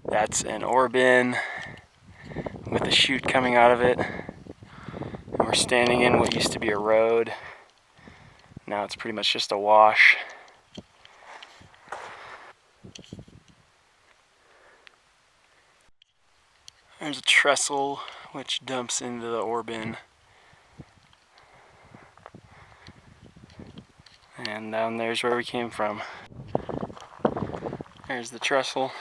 That's an ore bin with a chute coming out of it. And we're standing in what used to be a road. Now it's pretty much just a wash. There's a trestle which dumps into the ore bin. And down there's where we came from. There's the trestle.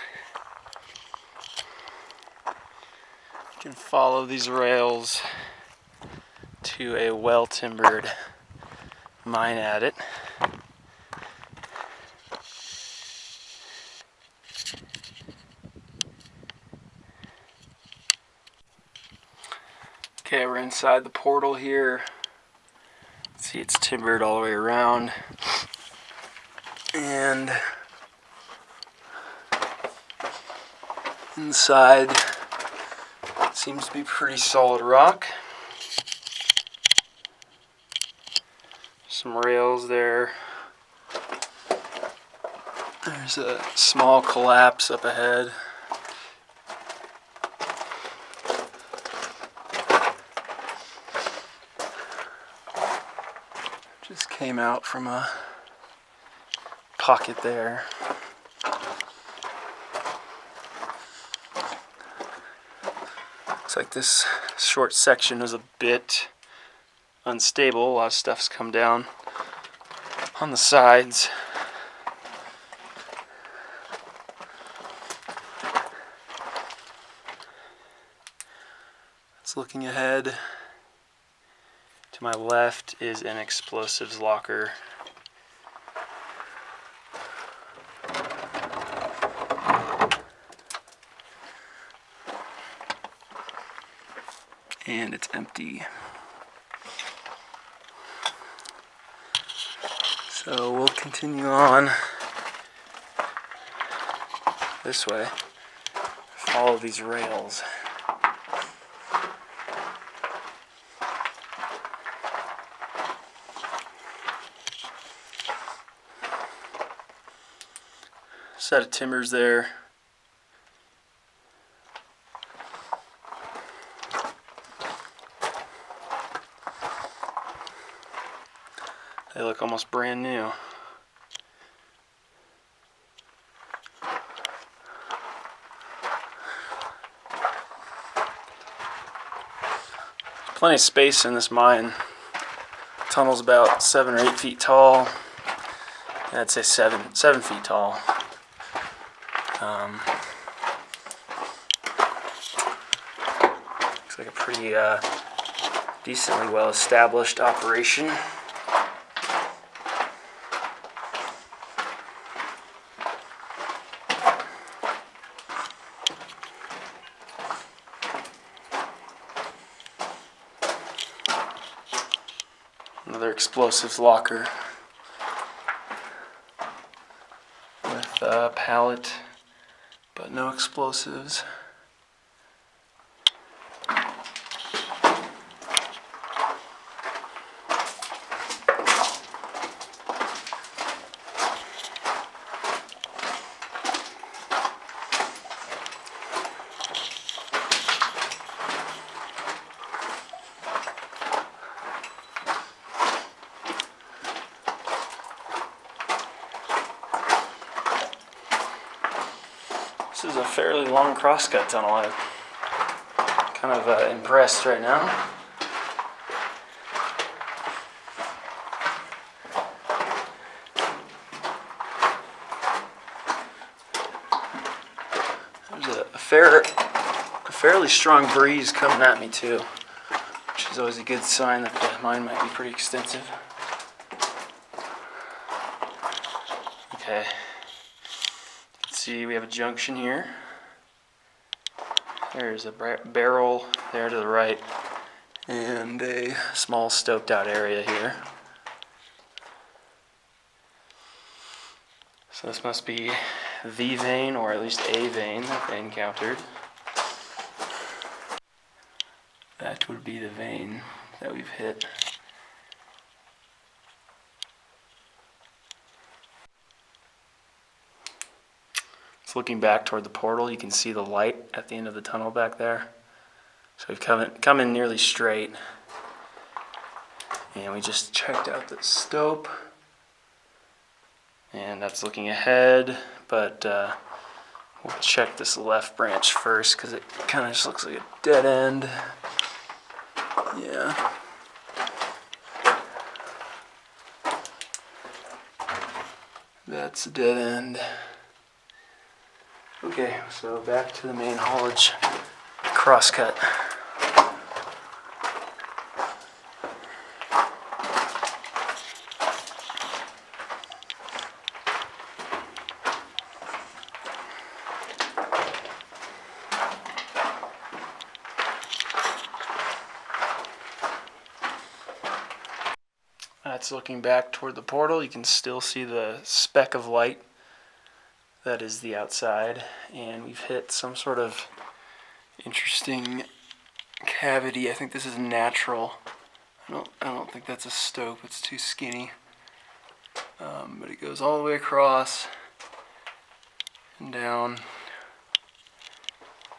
You can follow these rails to a well-timbered mine adit. Okay, we're inside the portal here. See, it's timbered all the way around. And inside seems to be pretty solid rock. Some rails there. There's a small collapse up ahead. Just came out from a pocket there. Looks like this short section is a bit unstable. A lot of stuff's come down on the sides. It's looking ahead. To my left is an explosives locker. And it's empty. So we'll continue on this way. Follow these rails. Set of timbers there. They look almost brand new. Plenty of space in this mine. The tunnel's about 7 or 8 feet tall. I'd say 7 feet tall. Looks like a pretty decently well-established operation. Another explosives locker with a pallet, but no explosives. This is a fairly long crosscut tunnel. I'm kind of impressed right now. There's a fairly strong breeze coming at me too, which is always a good sign that the mine might be pretty extensive. Okay. See, we have a junction here. There's a barrel there to the right and a small stoked out area here. So this must be the vein, or at least a vein that they encountered. That would be the vein that we've hit. It's looking back toward the portal. You can see the light at the end of the tunnel back there. So we've come in nearly straight. And we just checked out the stope. And that's looking ahead, but we'll check this left branch first because it kind of just looks like a dead end. Yeah. That's a dead end. Okay, so back to the main haulage crosscut. That's looking back toward the portal. You can still see the speck of light that is the outside, and we've hit some sort of interesting cavity. I think this is natural. I don't think that's a stope. It's too skinny. But it goes all the way across and down,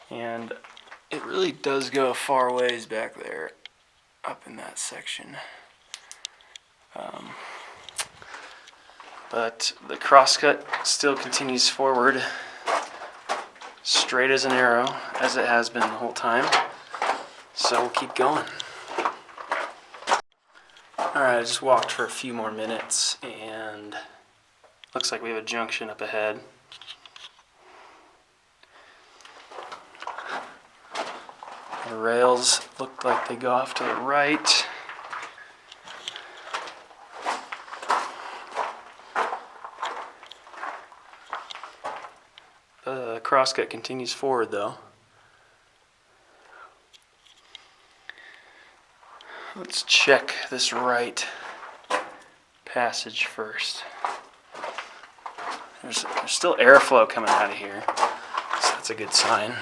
and it really does go a far ways back there, up in that section. But the crosscut still continues forward, straight as an arrow, as it has been the whole time. So we'll keep going. Alright, I just walked for a few more minutes, and looks like we have a junction up ahead. The rails look like they go off to the right. The crosscut continues forward though. Let's check this right passage first. There's still airflow coming out of here, so that's a good sign.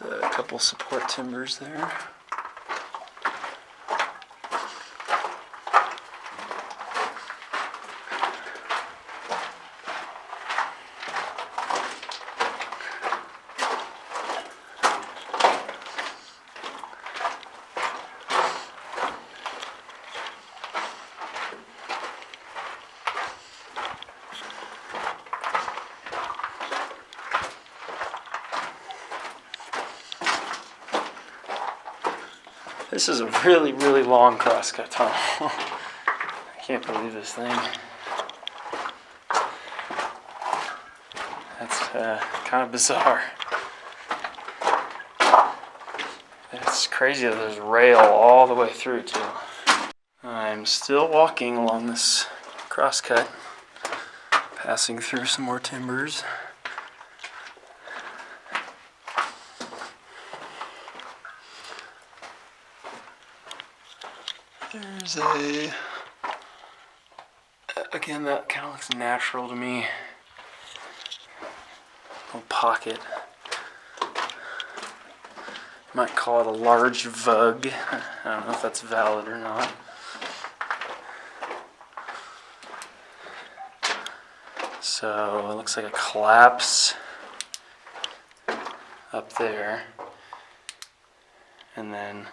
A couple support timbers there. This is a really, really long crosscut tunnel. I can't believe this thing. That's kind of bizarre. It's crazy that there's rail all the way through too. I'm still walking along this crosscut, passing through some more timbers. There's again, that kind of looks natural to me. A little pocket. Might call it a large vug. I don't know if that's valid or not. So it looks like a collapse up there. And then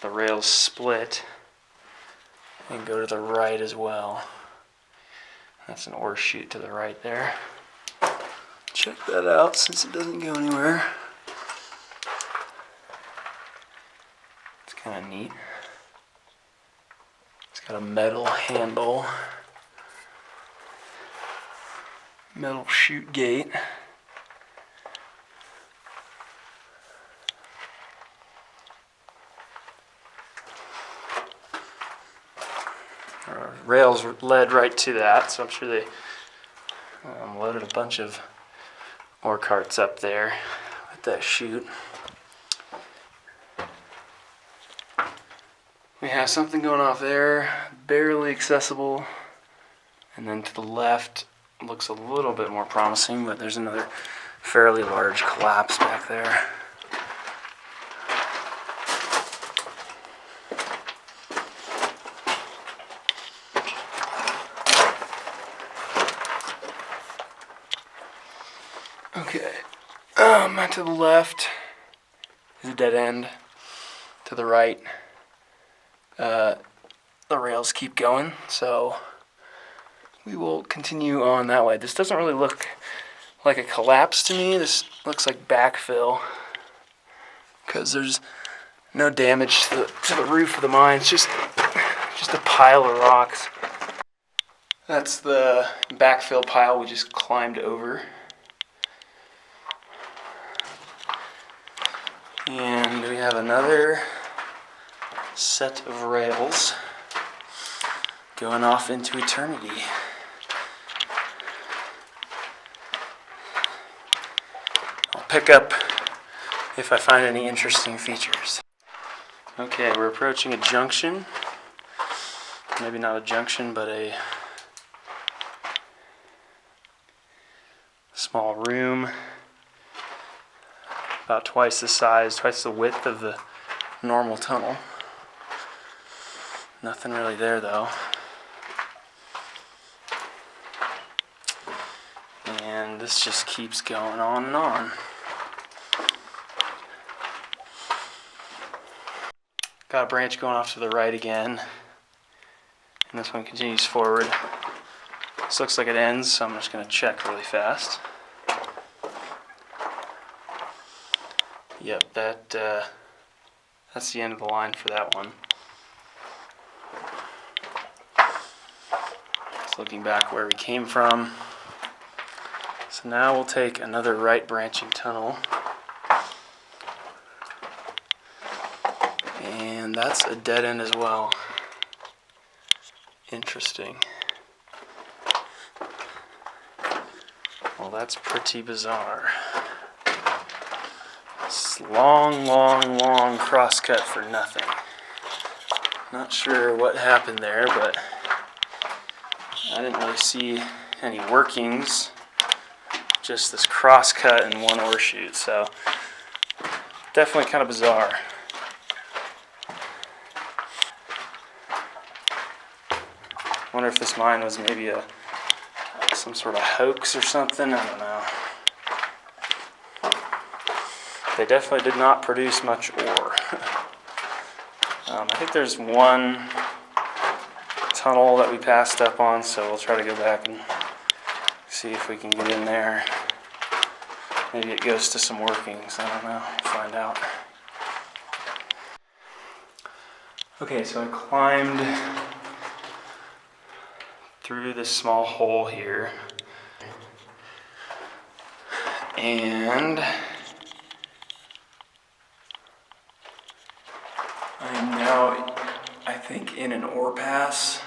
the rails split and go to the right as well. That's an ore chute to the right there. Check that out since it doesn't go anywhere. It's kind of neat. It's got a metal handle. metal chute gate. Rails led right to that, so I'm sure they loaded a bunch of ore carts up there with that chute. We have something going off there, barely accessible, and then to the left looks a little bit more promising, but there's another fairly large collapse back there. Okay, to the left is a dead end. To the right, the rails keep going, so we will continue on that way. This doesn't really look like a collapse to me. This looks like backfill because there's no damage to the roof of the mine. It's just a pile of rocks. That's the backfill pile we just climbed over. And we have another set of rails going off into eternity. I'll pick up if I find any interesting features. Okay, we're approaching a junction. Maybe not a junction, but a small room. About twice the size, twice the width of the normal tunnel. Nothing really there though. And this just keeps going on and on. Got a branch going off to the right again. And this one continues forward. This looks like it ends, so I'm just going to check really fast. Yep, that's the end of the line for that one. Just looking back where we came from. So now we'll take another right branching tunnel. And that's a dead end as well. Interesting. Well, that's pretty bizarre. Long crosscut for nothing. Not sure what happened there, but I didn't really see any workings. Just this crosscut and one ore chute, so definitely kind of bizarre. Wonder if this mine was maybe some sort of hoax or something. I don't know. They definitely did not produce much ore. I think there's one tunnel that we passed up on, so we'll try to go back and see if we can get in there. Maybe it goes to some workings. I don't know. We'll find out. Okay, so I climbed through this small hole here, and I'm now, I think, in an ore pass.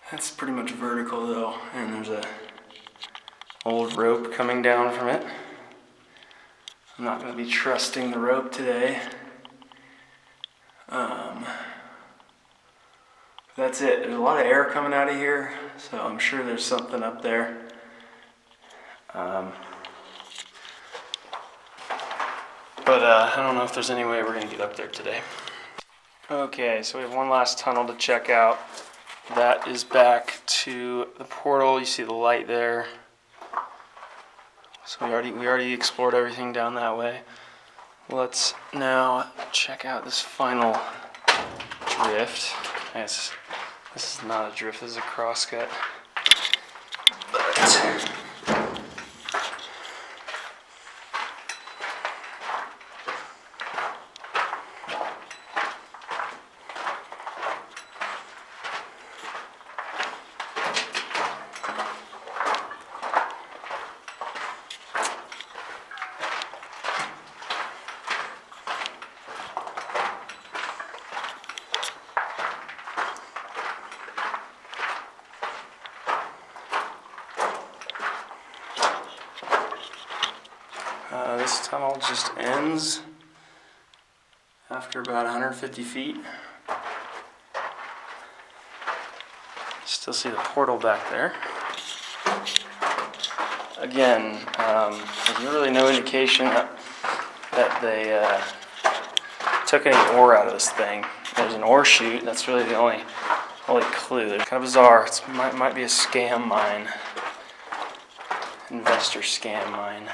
That's pretty much vertical though, and there's a old rope coming down from it. I'm not going to be trusting the rope today. That's it. There's a lot of air coming out of here, so I'm sure there's something up there. But I don't know if there's any way we're going to get up there today. Okay, so we have one last tunnel to check out. That is back to the portal. You see the light there. So we already explored everything down that way. Let's now check out this final drift. I guess this is not a drift, this is a crosscut. But tunnel just ends after about 150 feet. Still see the portal back there. Again, there's really no indication that they took any ore out of this thing. There's an ore chute. That's really the only clue. It's kind of bizarre. It might be a scam mine, investor scam mine.